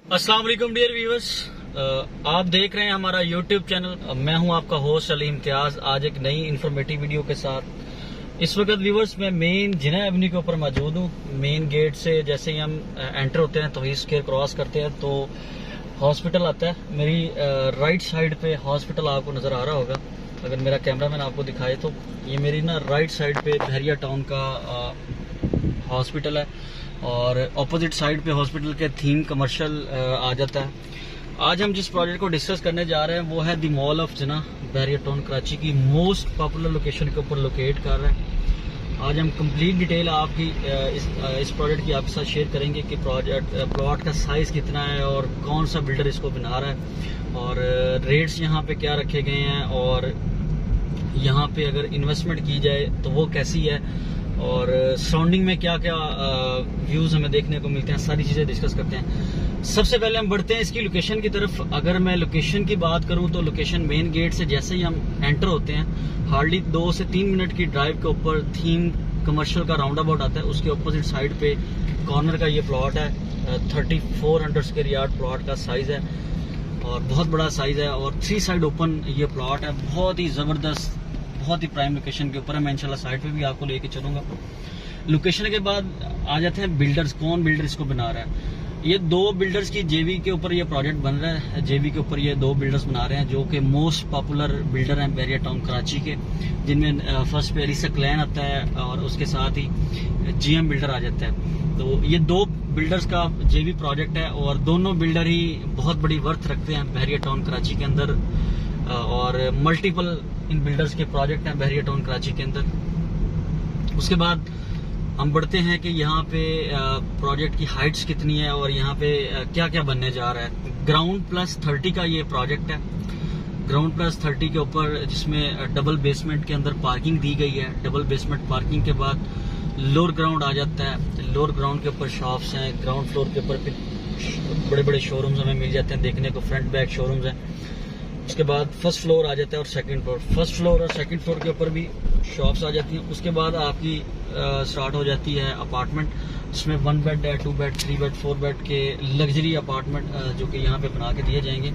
अस्सलाम वालेकुम dear viewers, आप देख रहे हैं हमारा यूट्यूब चैनल। मैं हूं आपका होस्ट अली इम्तियाज, आज एक नई इन्फॉर्मेटिव वीडियो के साथ। इस वक्त व्यूअर्स मैं मेन जिना एवेन्यू के ऊपर मौजूद हूं। मेन गेट से जैसे ही हम एंटर होते हैं तौहीद स्क्वायर क्रॉस करते हैं तो हॉस्पिटल आता है। मेरी राइट साइड पे हॉस्पिटल आपको नज़र आ रहा होगा। अगर मेरा कैमरामैन आपको दिखाए तो ये मेरी ना राइट साइड पे बहरिया टाउन का हॉस्पिटल है और ऑपोजिट साइड पे हॉस्पिटल के थीम कमर्शियल आ जाता है। आज हम जिस प्रोजेक्ट को डिस्कस करने जा रहे हैं वो है the mall of Jinnah, Bahria town Karachi की मोस्ट पॉपुलर लोकेशन के ऊपर लोकेट कर रहे हैं। आज हम कंप्लीट डिटेल आपकी इस प्रोजेक्ट की आपके साथ शेयर करेंगे कि प्लॉट का साइज कितना है और कौन सा बिल्डर इसको बना रहा है और रेट्स यहाँ पे क्या रखे गए हैं और यहाँ पे अगर इन्वेस्टमेंट की जाए तो वो कैसी है और सराउंडिंग में क्या क्या व्यूज हमें देखने को मिलते हैं, सारी चीजें डिस्कस करते हैं। सबसे पहले हम बढ़ते हैं इसकी लोकेशन की तरफ। अगर मैं लोकेशन की बात करूं तो लोकेशन मेन गेट से जैसे ही हम एंटर होते हैं हार्डली 2 से 3 मिनट की ड्राइव के ऊपर थीम कमर्शियल का राउंड अबाउट आता है। उसके अपोजिट साइड पे कॉर्नर का ये प्लॉट है। 3400 स्क्वायर यार्ड प्लॉट का साइज है और बहुत बड़ा साइज है और 3 साइड ओपन ये प्लॉट है। बहुत ही जबरदस्त, बहुत ही प्राइम लोकेशन के ऊपर है। मैं इंशाल्लाह साइड पे भी आपको लेके चलूंगा। लोकेशन के बाद आ जाते हैं बिल्डर्स, कौन बिल्डर इसको बना रहा है। ये 2 बिल्डर्स की जेवी के ऊपर ये प्रोजेक्ट बन रहा है। जेवी के ऊपर ये 2 बिल्डर्स बना रहे हैं जो कि मोस्ट पॉपुलर बिल्डर हैं बहरिया टाउन कराची के, जिनमें फर्स्ट पे अलीसा क्लैन आता है और उसके साथ ही जीएम बिल्डर आ जाता है। तो ये 2 बिल्डर्स का जेवी प्रोजेक्ट है और दोनों बिल्डर ही बहुत बड़ी वर्थ रखते हैं बहरिया टाउन कराची के अंदर और मल्टीपल इन बिल्डर्स के प्रोजेक्ट हैं बहरिया टाउन कराची के अंदर। उसके बाद हम बढ़ते हैं कि यहाँ पे प्रोजेक्ट की हाइट्स कितनी है और यहाँ पे क्या क्या बनने जा रहा है। ग्राउंड प्लस 30 का ये प्रोजेक्ट है। ग्राउंड प्लस 30 के ऊपर जिसमें डबल बेसमेंट के अंदर पार्किंग दी गई है। डबल बेसमेंट पार्किंग के बाद लोअर ग्राउंड आ जाता है। लोअर ग्राउंड के ऊपर शॉप्स हैं। ग्राउंड फ्लोर के ऊपर फिर बड़े बड़े शोरूम्स हमें मिल जाते हैं देखने को, फ्रंट बैक शोरूम्स हैं। उसके बाद फर्स्ट फ्लोर आ जाता है और सेकंड फ्लोर। फर्स्ट फ्लोर और सेकंड फ्लोर के ऊपर भी शॉप्स आ जाती हैं। उसके बाद आपकी स्टार्ट हो जाती है अपार्टमेंट, जिसमें 1 बेड है, 2 बेड, 3 बेड, 4 बेड के लग्जरी अपार्टमेंट जो कि यहाँ पे बना के दिए जाएंगे।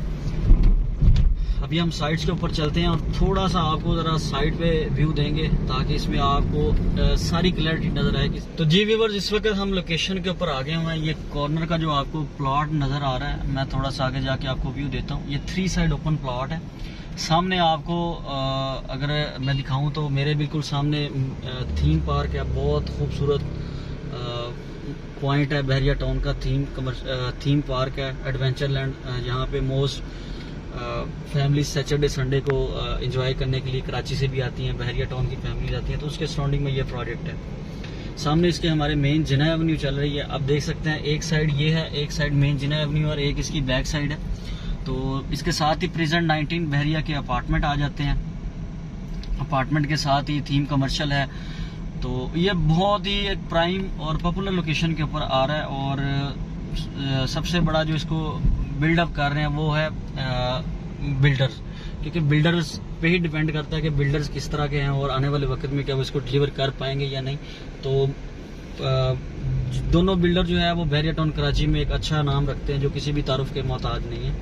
अभी हम साइड्स के ऊपर चलते हैं और थोड़ा सा आपको जरा साइड पे व्यू देंगे ताकि इसमें आपको सारी क्लैरिटी नजर आएगी। तो जी व्यूअर्स, इस वक्त हम लोकेशन के ऊपर आ गए हुए हैं। ये कॉर्नर का जो आपको प्लॉट नजर आ रहा है, मैं थोड़ा सा आगे जाके आपको व्यू देता हूँ। ये 3 साइड ओपन प्लॉट है। सामने आपको अगर मैं दिखाऊं तो मेरे बिल्कुल सामने थीम पार्क है। बहुत खूबसूरत पॉइंट है बहरिया टाउन का। थीम पार्क है, एडवेंचर लैंड। यहाँ पे मोस्ट फैमिली सैटरडे संडे को एंजॉय करने के लिए कराची से भी आती हैं, बहरिया टाउन की फैमिली आती है। तो उसके सराउंडिंग में ये प्रोजेक्ट है। सामने इसके हमारे मेन जिना एवेन्यू चल रही है। आप देख सकते हैं एक साइड ये है, एक साइड मेन जिना एवेन्यू और एक इसकी बैक साइड है। तो इसके साथ ही प्रेजेंट 19 बहरिया के अपार्टमेंट आ जाते हैं। अपार्टमेंट के साथ ही थीम कमर्शियल है। तो ये बहुत ही एक प्राइम और पॉपुलर लोकेशन के ऊपर आ रहा है और सबसे बड़ा जो इसको बिल्डअप कर रहे हैं वो है बिल्डर्स, क्योंकि बिल्डर्स पे ही डिपेंड करता है कि बिल्डर्स किस तरह के हैं और आने वाले वक्त में क्या वो इसको डिलीवर कर पाएंगे या नहीं। तो दोनों बिल्डर जो है वो बहरिया टाउन कराची में एक अच्छा नाम रखते हैं जो किसी भी तारुफ के मोहताज नहीं है।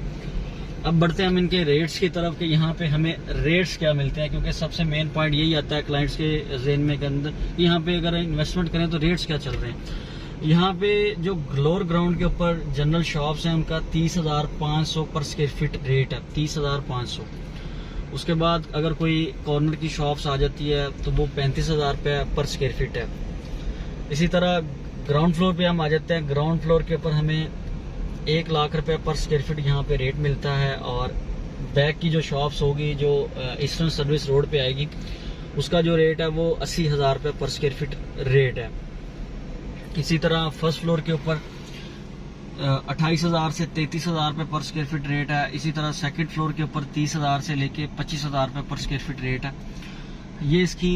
अब बढ़ते हैं हम इनके रेट्स की तरफ कि यहाँ पे हमें रेट्स क्या मिलते हैं, क्योंकि सबसे मेन पॉइंट यही आता है क्लाइंट्स के ज़हन में के अंदर, यहाँ पे अगर इन्वेस्टमेंट करें तो रेट्स क्या चल रहे हैं। यहाँ पे जो लोअर ग्राउंड के ऊपर जनरल शॉप्स हैं उनका 30,500 पर स्क्वायर फीट रेट है, 30,500। उसके बाद अगर कोई कॉर्नर की शॉप्स आ जाती है तो वो 35,000 रुपये पर स्क्वायर फीट है। इसी तरह ग्राउंड फ्लोर पे हम आ जाते हैं। ग्राउंड फ्लोर के ऊपर हमें 1 लाख रुपए पर स्क्वायर फीट यहाँ पे रेट मिलता है और बैक की जो शॉप्स होगी जो ईस्टर्न सर्विस रोड पे आएगी उसका जो रेट है वो 80,000 रुपये पर स्क्वायर फीट रेट है। इसी तरह फर्स्ट फ्लोर के ऊपर 28,000 से 33,000 रुपये पर स्क्वायर फीट रेट है। इसी तरह सेकंड फ्लोर के ऊपर 30,000 से लेके 25,000 रुपये पर स्क्वायर फीट रेट है। ये इसकी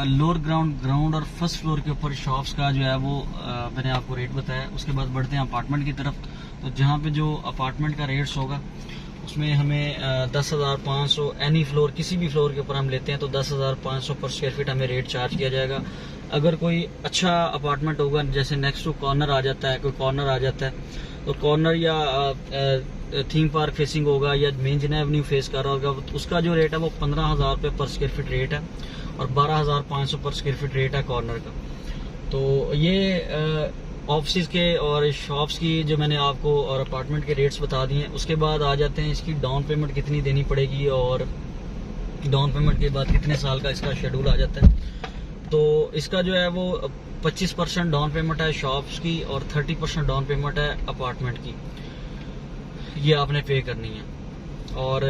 लोअर ग्राउंड और फर्स्ट फ्लोर के ऊपर शॉप्स का जो है वो मैंने आपको रेट बताया। उसके बाद बढ़ते हैं अपार्टमेंट की तरफ। तो जहाँ पे जो अपार्टमेंट का रेट्स होगा उसमें हमें 10,500 एनी फ्लोर, किसी भी फ्लोर के ऊपर हम लेते हैं तो 10,500 पर स्क्वायर फीट हमें रेट चार्ज किया जाएगा। अगर कोई अच्छा अपार्टमेंट होगा, जैसे नेक्स्ट टू कॉर्नर आ जाता है, कोई कॉर्नर आ जाता है, तो कॉर्नर या थीम पार्क फेसिंग होगा या मेन जिना एवेन्यू फेस कर रहा होगा, तो उसका जो रेट है वो 15,000 रुपये पर स्क्वायर फीट रेट है और 12,500 पर स्क्वायर फीट रेट है कॉर्नर का। तो ये ऑफिस के और शॉप्स की जो मैंने आपको और अपार्टमेंट के रेट्स बता दिए हैं। उसके बाद आ जाते हैं इसकी डाउन पेमेंट कितनी देनी पड़ेगी और डाउन पेमेंट के बाद कितने साल का इसका शेड्यूल आ जाता है। तो इसका जो है वो 25% डाउन पेमेंट है शॉप्स की और 30% डाउन पेमेंट है अपार्टमेंट की, ये आपने पे करनी है। और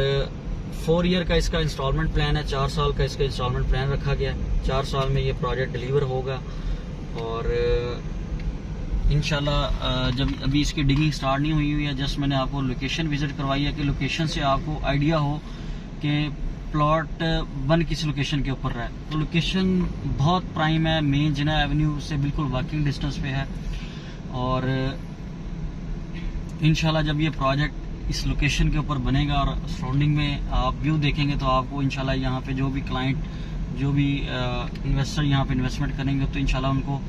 4 ईयर का इसका इंस्टॉलमेंट प्लान है, 4 साल का इसका इंस्टॉलमेंट प्लान रखा गया है। 4 साल में ये प्रोजेक्ट डिलीवर होगा और इंशाल्लाह जब अभी इसकी डिगिंग स्टार्ट नहीं हुई है, जस्ट मैंने आपको लोकेशन विजिट करवाई है कि लोकेशन से आपको आइडिया हो कि प्लॉट बन किस लोकेशन के ऊपर रहा है। तो लोकेशन बहुत प्राइम है, मेन जिना एवेन्यू से बिल्कुल वॉकिंग डिस्टेंस पे है। और इंशाल्लाह जब ये प्रोजेक्ट इस लोकेशन के ऊपर बनेगा और सराउंडिंग में आप व्यू देखेंगे तो आपको इंशाल्लाह यहाँ पे जो भी क्लाइंट, जो भी इन्वेस्टर यहाँ पे इन्वेस्टमेंट करेंगे तो इंशाल्लाह उनको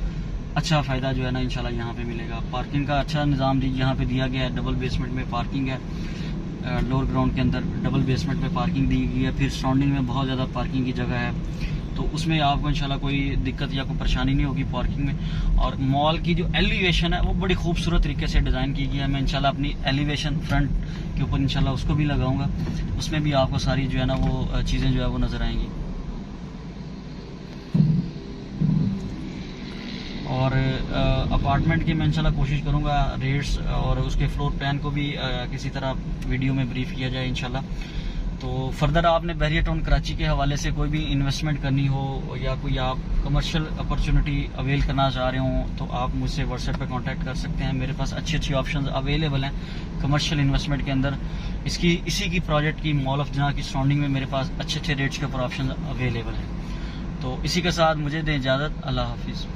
अच्छा फ़ायदा जो है ना इंशाल्लाह यहाँ पे मिलेगा। पार्किंग का अच्छा निज़ाम यहाँ पे दिया गया है, डबल बेसमेंट में पार्किंग है, लोअर ग्राउंड के अंदर डबल बेसमेंट में पार्किंग दी गई है। फिर सराउंडिंग में बहुत ज़्यादा पार्किंग की जगह है, तो उसमें आपको इंशाल्लाह कोई दिक्कत या कोई परेशानी नहीं होगी पार्किंग में। और मॉल की जो एलिवेशन है वो बड़ी खूबसूरत तरीके से डिज़ाइन की गई है। मैं इंशाल्लाह अपनी एलिवेशन फ्रंट के ऊपर इंशाल्लाह उसको भी लगाऊंगा, उसमें भी आपको सारी जो है ना वो चीज़ें जो है वो नज़र आएंगी। और अपार्टमेंट की मैं इंशाल्लाह कोशिश करूंगा रेट्स और उसके फ्लोर प्लान को भी किसी तरह वीडियो में ब्रीफ किया जाए इंशाल्लाह। तो फर्दर आपने बहरिया टाउन कराची के हवाले से कोई भी इन्वेस्टमेंट करनी हो या कोई आप कमर्शियल अपॉर्चुनिटी अवेल करना चाह रहे हो तो आप मुझसे व्हाट्सएप पे कांटेक्ट कर सकते हैं। मेरे पास अच्छी अच्छी ऑप्शंस अवेलेबल हैं कमर्शियल इन्वेस्टमेंट के अंदर। इसी की प्रोजेक्ट की मॉल ऑफ जना की सराउंडिंग में मेरे पास अच्छे अच्छे रेट्स के ऊपर ऑप्शन अवेलेबल हैं। तो इसी के साथ मुझे दें इजाज़त, अल्लाह हाफिज़।